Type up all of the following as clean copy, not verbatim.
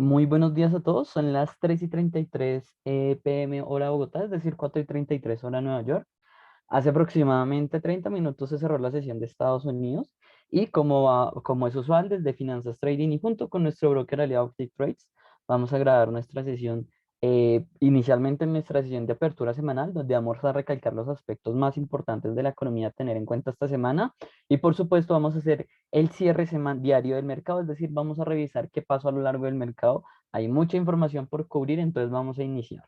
Muy buenos días a todos. Son las 3:33 p.m. hora Bogotá, es decir, 4:33 hora Nueva York. Hace aproximadamente 30 minutos se cerró la sesión de Estados Unidos y como es usual desde Finanzas Trading y junto con nuestro broker aliado Optic Trades, vamos a grabar nuestra sesión, inicialmente en nuestra sesión de apertura semanal, donde vamos a recalcar los aspectos más importantes de la economía a tener en cuenta esta semana y por supuesto vamos a hacer el cierre diario del mercado, es decir, vamos a revisar qué pasó a lo largo del mercado. Hay mucha información por cubrir, entonces vamos a iniciar.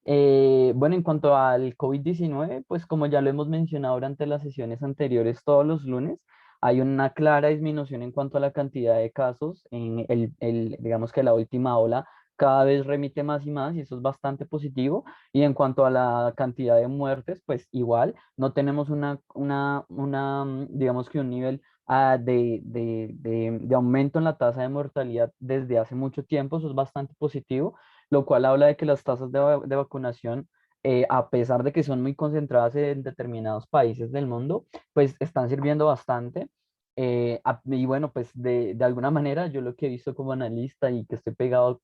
Bueno, en cuanto al COVID-19, pues como ya lo hemos mencionado durante las sesiones anteriores, todos los lunes hay una clara disminución en cuanto a la cantidad de casos. Digamos que la última ola cada vez remite más y más y eso es bastante positivo. Y en cuanto a la cantidad de muertes, pues igual no tenemos digamos que un nivel de aumento en la tasa de mortalidad desde hace mucho tiempo. Eso es bastante positivo, lo cual habla de que las tasas de vacunación, a pesar de que son muy concentradas en determinados países del mundo, pues están sirviendo bastante. Y bueno, pues de alguna manera yo lo que he visto como analista y que estoy pegado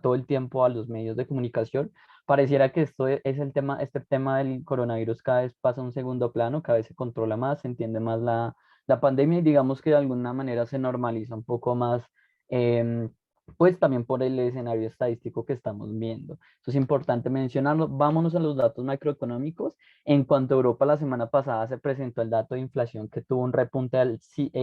todo el tiempo a los medios de comunicación, pareciera que este tema del coronavirus cada vez pasa a un segundo plano, cada vez se controla más, se entiende más la pandemia y digamos que de alguna manera se normaliza un poco más. em, pues también por el escenario estadístico que estamos viendo. Eso es importante mencionarlo. Vámonos a los datos macroeconómicos. En cuanto a Europa, la semana pasada se presentó el dato de inflación que tuvo un repunte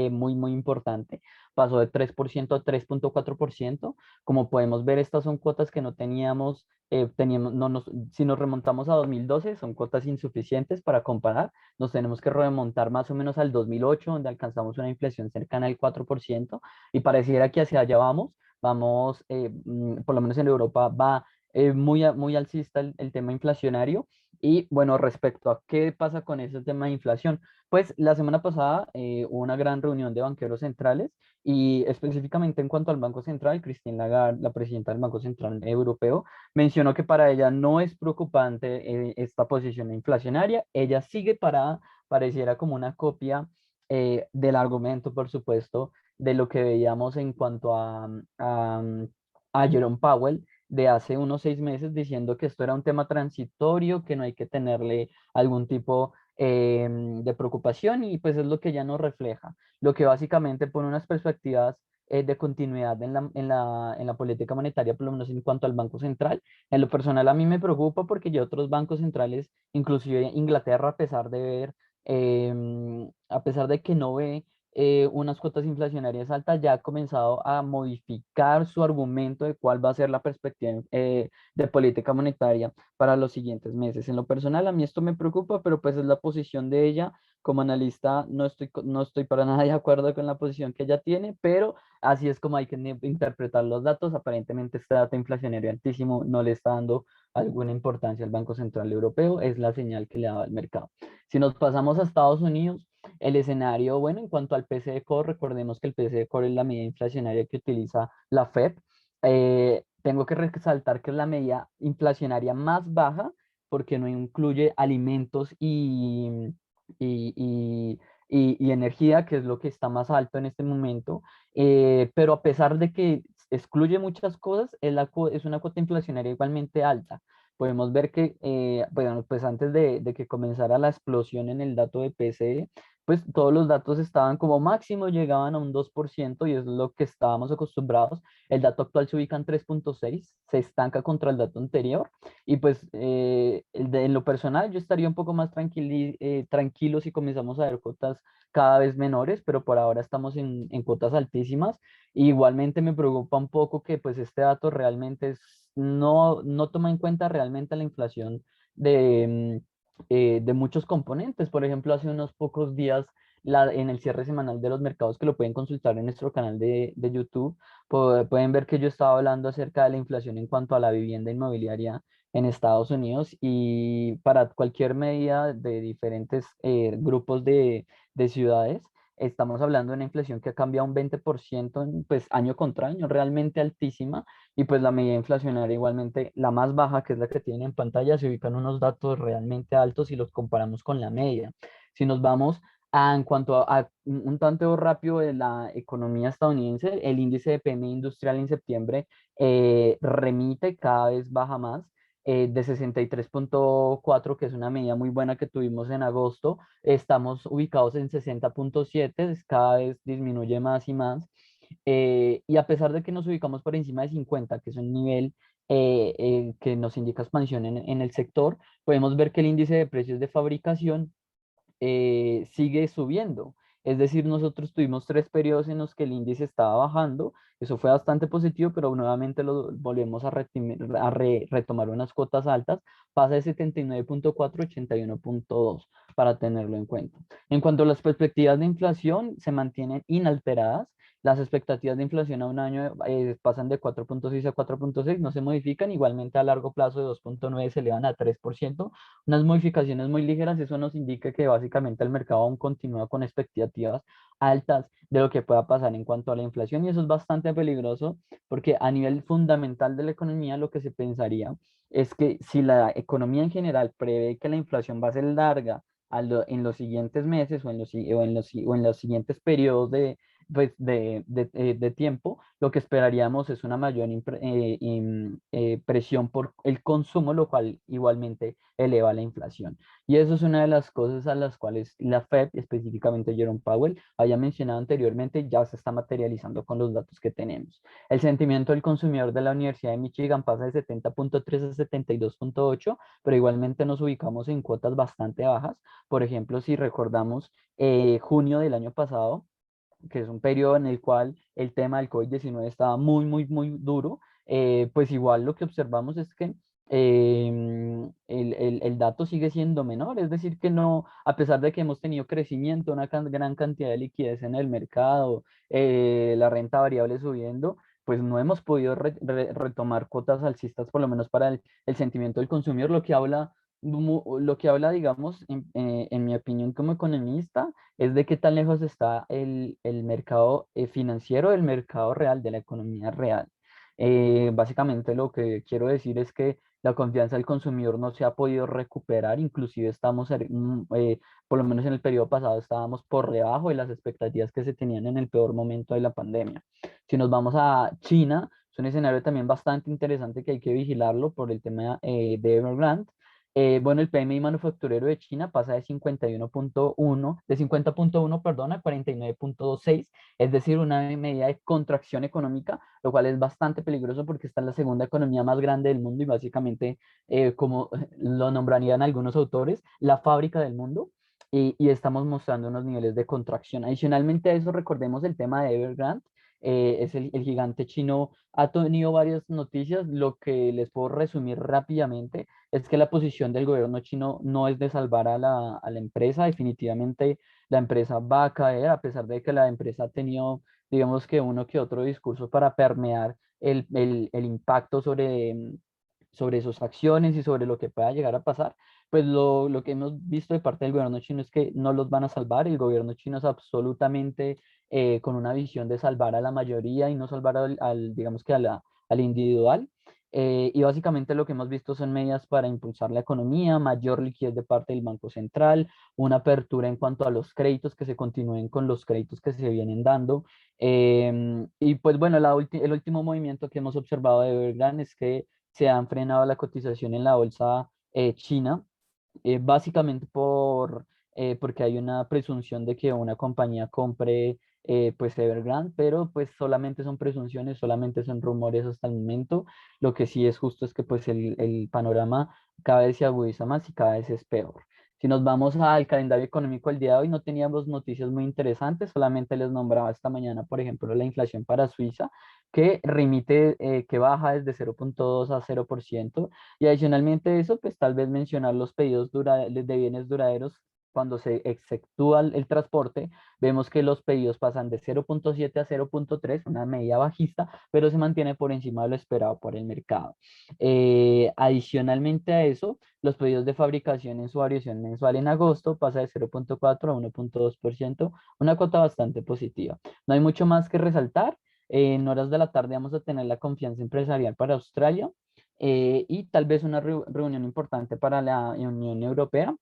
muy, muy importante. Pasó de 3% a 3,4%. Como podemos ver, estas son cuotas que no teníamos, si nos remontamos a 2012, son cuotas insuficientes para comparar. Nos tenemos que remontar más o menos al 2008, donde alcanzamos una inflación cercana al 4%, y pareciera que hacia allá vamos, por lo menos en Europa va muy alcista el tema inflacionario. Y bueno, respecto a qué pasa con ese tema de inflación, pues la semana pasada hubo una gran reunión de banqueros centrales y específicamente en cuanto al Banco Central, Christine Lagarde, la presidenta del Banco Central Europeo, mencionó que para ella no es preocupante esta posición inflacionaria. Ella sigue parada, pareciera como una copia del argumento, por supuesto, de lo que veíamos en cuanto a Jerome Powell de hace unos 6 meses, diciendo que esto era un tema transitorio, que no hay que tenerle algún tipo de preocupación, y pues es lo que ya nos refleja, lo que básicamente pone unas perspectivas de continuidad en la política monetaria, por lo menos en cuanto al Banco Central. En lo personal a mí me preocupa porque ya otros bancos centrales, inclusive Inglaterra, a pesar de que no ve unas cuotas inflacionarias altas, ya ha comenzado a modificar su argumento de cuál va a ser la perspectiva de política monetaria para los siguientes meses. En lo personal, a mí esto me preocupa, pero pues es la posición de ella. Como analista, no estoy para nada de acuerdo con la posición que ella tiene, pero así es como hay que interpretar los datos. Aparentemente, este dato inflacionario altísimo no le está dando alguna importancia al Banco Central Europeo, es la señal que le daba al mercado. Si nos pasamos a Estados Unidos, el escenario, bueno, en cuanto al PCE Core, recordemos que el PCE Core es la medida inflacionaria que utiliza la Fed. Tengo que resaltar que es la medida inflacionaria más baja porque no incluye alimentos y, y- y energía, que es lo que está más alto en este momento. Pero a pesar de que excluye muchas cosas, es una cuota inflacionaria igualmente alta. Podemos ver que, bueno, pues antes de que comenzara la explosión en el dato de PCE, pues todos los datos estaban como máximo, llegaban a un 2% y es lo que estábamos acostumbrados. El dato actual se ubica en 3,6, se estanca contra el dato anterior. Y pues en lo personal yo estaría un poco más tranquilo si comenzamos a ver cuotas cada vez menores, pero por ahora estamos en cuotas altísimas. Igualmente me preocupa un poco que pues este dato realmente no toma en cuenta realmente la inflación de muchos componentes. Por ejemplo, hace unos pocos días, en el cierre semanal de los mercados, que lo pueden consultar en nuestro canal de YouTube, pueden ver que yo estaba hablando acerca de la inflación en cuanto a la vivienda inmobiliaria en Estados Unidos, y para cualquier medida de diferentes grupos de ciudades, estamos hablando de una inflación que ha cambiado un 20% pues año contra año, realmente altísima. Y pues la medida inflacionaria igualmente, la más baja, que es la que tienen en pantalla, se ubican unos datos realmente altos si los comparamos con la media. Si nos vamos En cuanto a un tanteo rápido de la economía estadounidense, el índice de PMI industrial en septiembre remite, cada vez baja más, de 63,4, que es una medida muy buena que tuvimos en agosto. Estamos ubicados en 60,7, cada vez disminuye más y más. Y a pesar de que nos ubicamos por encima de 50, que es un nivel que nos indica expansión en el sector, podemos ver que el índice de precios de fabricación sigue subiendo. Es decir, nosotros tuvimos 3 periodos en los que el índice estaba bajando, eso fue bastante positivo, pero nuevamente lo volvemos retomar unas cotas altas, pasa de 79,4 a 81,2 para tenerlo en cuenta. En cuanto a las perspectivas de inflación, se mantienen inalteradas. Las expectativas de inflación a un año pasan de 4,6 a 4,6, no se modifican. Igualmente a largo plazo de 2,9 se elevan a 3%, unas modificaciones muy ligeras. Eso nos indica que básicamente el mercado aún continúa con expectativas altas de lo que pueda pasar en cuanto a la inflación, y eso es bastante peligroso porque a nivel fundamental de la economía lo que se pensaría es que si la economía en general prevé que la inflación va a ser larga en los siguientes meses o en los siguientes periodos de tiempo, lo que esperaríamos es una mayor presión por el consumo, lo cual igualmente eleva la inflación. Y eso es una de las cosas a las cuales la Fed, específicamente Jerome Powell, había mencionado anteriormente, ya se está materializando con los datos que tenemos. El sentimiento del consumidor de la Universidad de Michigan pasa de 70,3 a 72,8, pero igualmente nos ubicamos en cuotas bastante bajas. Por ejemplo, si recordamos junio del año pasado, que es un periodo en el cual el tema del COVID-19 estaba muy, muy, muy duro, pues igual lo que observamos es que el dato sigue siendo menor, es decir, que no, a pesar de que hemos tenido crecimiento, una gran cantidad de liquidez en el mercado, la renta variable subiendo, pues no hemos podido retomar cuotas alcistas, por lo menos para el sentimiento del consumidor, lo que habla, digamos, en mi opinión como economista, es de qué tan lejos está el mercado financiero del mercado real, de la economía real. Básicamente lo que quiero decir es que la confianza del consumidor no se ha podido recuperar, inclusive por lo menos en el periodo pasado, estábamos por debajo de las expectativas que se tenían en el peor momento de la pandemia. Si nos vamos a China, es un escenario también bastante interesante que hay que vigilarlo por el tema de Evergrande. Bueno, el PMI manufacturero de China pasa de 50,1, perdón, a 49,26, es decir, una medida de contracción económica, lo cual es bastante peligroso porque está en la segunda economía más grande del mundo y básicamente, como lo nombrarían algunos autores, la fábrica del mundo. Y estamos mostrando unos niveles de contracción. Adicionalmente a eso, recordemos el tema de Evergrande. Es el gigante chino, ha tenido varias noticias. Lo que les puedo resumir rápidamente es que la posición del gobierno chino no es de salvar a la empresa. Definitivamente la empresa va a caer, a pesar de que la empresa ha tenido, digamos, que uno que otro discurso para permear el impacto sobre sus acciones y sobre lo que pueda llegar a pasar. Pues lo que hemos visto de parte del gobierno chino es que no los van a salvar. El gobierno chino es absolutamente con una visión de salvar a la mayoría y no salvar digamos que al individual. Y básicamente lo que hemos visto son medidas para impulsar la economía, mayor liquidez de parte del Banco Central, una apertura en cuanto a los créditos, que se continúen con los créditos que se vienen dando. Y pues bueno, el último movimiento que hemos observado de Evergrande es que se han frenado la cotización en la bolsa china, básicamente porque hay una presunción de que una compañía compre pues Evergrande, pero pues solamente son presunciones, solamente son rumores hasta el momento. Lo que sí es justo es que pues el panorama cada vez se agudiza más y cada vez es peor. Si nos vamos al calendario económico el día de hoy, no teníamos noticias muy interesantes, solamente les nombraba esta mañana, por ejemplo, la inflación para Suiza, que que baja desde 0,2 a 0%. Y adicionalmente eso, pues tal vez mencionar los pedidos de bienes duraderos. Cuando se exceptúa el transporte, vemos que los pedidos pasan de 0,7 a 0,3, una medida bajista, pero se mantiene por encima de lo esperado por el mercado. Adicionalmente a eso, los pedidos de fabricación en su variación mensual en agosto pasa de 0,4 a 1,2%, una cuota bastante positiva. No hay mucho más que resaltar. En horas de la tarde vamos a tener la confianza empresarial para Australia, y tal vez una reunión importante para la Unión Europea.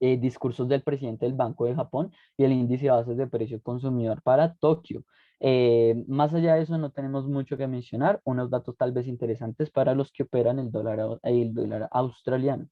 discursos del presidente del Banco de Japón y el índice de bases de precio consumidor para Tokio. Más allá de eso, no tenemos mucho que mencionar, unos datos tal vez interesantes para los que operan el dólar australiano.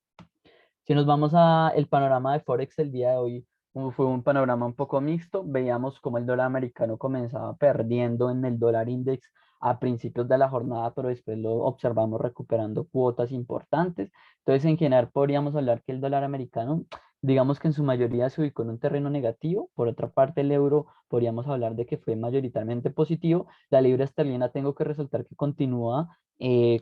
Si nos vamos a el panorama de Forex el día de hoy, fue un panorama un poco mixto. Veíamos cómo el dólar americano comenzaba perdiendo en el dólar index a principios de la jornada, pero después lo observamos recuperando cuotas importantes. Entonces, en general, podríamos hablar que el dólar americano, digamos que en su mayoría se ubicó en un terreno negativo. Por otra parte, el euro, podríamos hablar de que fue mayoritariamente positivo. La libra esterlina, tengo que resaltar que continúa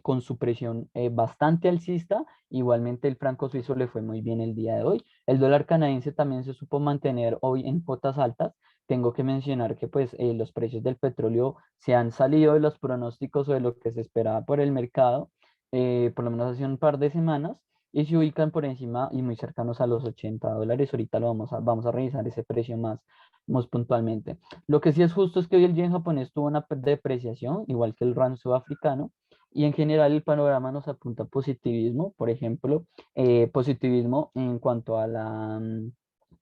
con su presión bastante alcista. Igualmente el franco suizo le fue muy bien el día de hoy. El dólar canadiense también se supo mantener hoy en cotas altas. Tengo que mencionar que pues los precios del petróleo se han salido de los pronósticos o de lo que se esperaba por el mercado, por lo menos hace un par de semanas, y se ubican por encima y muy cercanos a los $80. Ahorita vamos a revisar ese precio más puntualmente. Lo que sí es justo es que hoy el yen japonés tuvo una depreciación, igual que el rand sudafricano, y en general el panorama nos apunta a positivismo, por ejemplo, positivismo en cuanto a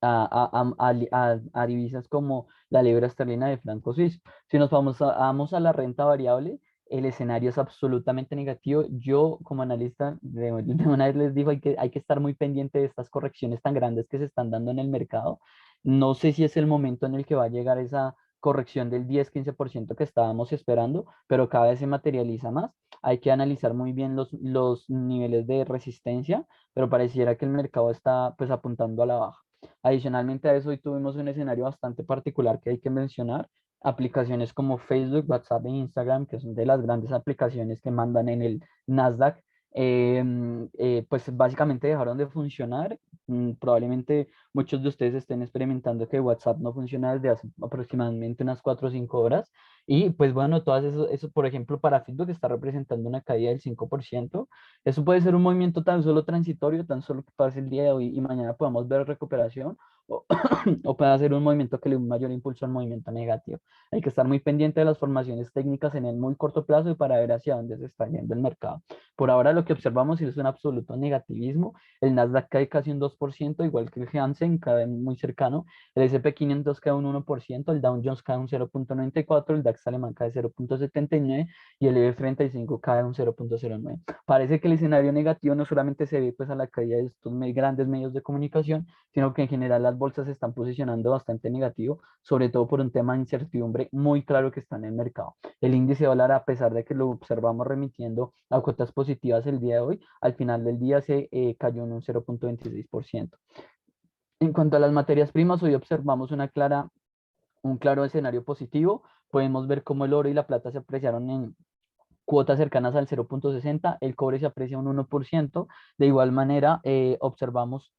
a divisas como la libra esterlina de franco suizo. Si nos vamos a la renta variable, el escenario es absolutamente negativo. Yo, como analista, de una vez les digo, hay que estar muy pendiente de estas correcciones tan grandes que se están dando en el mercado. No sé si es el momento en el que va a llegar esa corrección del 10-15% que estábamos esperando, pero cada vez se materializa más. Hay que analizar muy bien los niveles de resistencia, pero pareciera que el mercado está pues apuntando a la baja. Adicionalmente a eso, hoy tuvimos un escenario bastante particular que hay que mencionar. Aplicaciones como Facebook, WhatsApp e Instagram, que son de las grandes aplicaciones que mandan en el Nasdaq, pues básicamente dejaron de funcionar. Probablemente muchos de ustedes estén experimentando que WhatsApp no funciona desde hace aproximadamente unas 4 o 5 horas. Y pues bueno, todas eso, por ejemplo, para Facebook está representando una caída del 5%. Eso puede ser un movimiento tan solo transitorio, tan solo que pase el día de hoy y mañana podamos ver recuperación, o, o puede ser un movimiento que le dé un mayor impulso al movimiento negativo. Hay que estar muy pendiente de las formaciones técnicas en el muy corto plazo y para ver hacia dónde se está yendo el mercado. Por ahora lo que observamos es un absoluto negativismo. El Nasdaq cae casi un 2%, igual que el Hansen, cae muy cercano. El S&P 500 cae un 1%, el Dow Jones cae un 0,94%, el DAX alemán cae 0,79% y el IBEX 35 cae un 0,09%. Parece que el escenario negativo no solamente se ve pues a la caída de estos grandes medios de comunicación, sino que en general las bolsas se están posicionando bastante negativo, sobre todo por un tema de incertidumbre muy claro que está en el mercado. El índice dólar, a pesar de que lo observamos remitiendo a cuotas positivas el día de hoy, al final del día se cayó en un 0,26%. En cuanto a las materias primas, hoy observamos un claro escenario positivo. Podemos ver cómo el oro y la plata se apreciaron en cuotas cercanas al 0,60, el cobre se aprecia un 1%. De igual manera, eh, observamos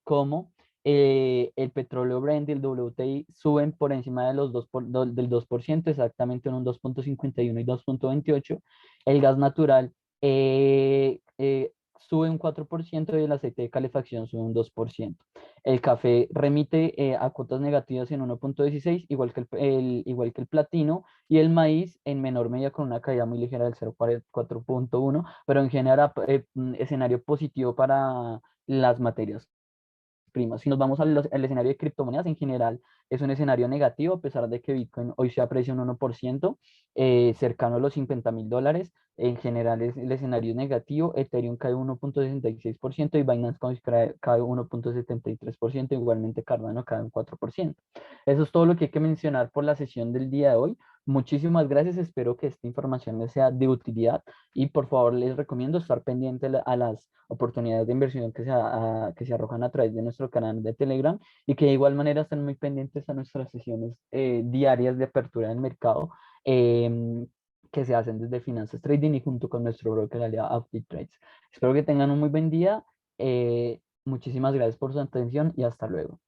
cómo el petróleo Brent y el WTI suben por encima de del 2%, exactamente en un 2,51 y 2,28. El gas natural sube un 4% y el aceite de calefacción sube un 2%. El café remite a cuotas negativas en 1,16, igual que igual que el platino, y el maíz en menor medida con una caída muy ligera del 0,4%, pero en general escenario positivo para las materias primas. Si nos vamos al escenario de criptomonedas en general, es un escenario negativo, a pesar de que Bitcoin hoy se aprecia un 1%, cercano a los $50,000. En general el escenario es negativo. Ethereum cae 1,66% y Binance Coin cae 1,73%. Igualmente Cardano cae un 4%. Eso es todo lo que hay que mencionar por la sesión del día de hoy. Muchísimas gracias. Espero que esta información les sea de utilidad y por favor les recomiendo estar pendiente a las oportunidades de inversión que se arrojan a través de nuestro canal de Telegram y que de igual manera estén muy pendientes a nuestras sesiones diarias de apertura del mercado, que se hacen desde Finanzas Trading y junto con nuestro broker aliado Upbeat Trades. Espero que tengan un muy buen día. Muchísimas gracias por su atención y hasta luego.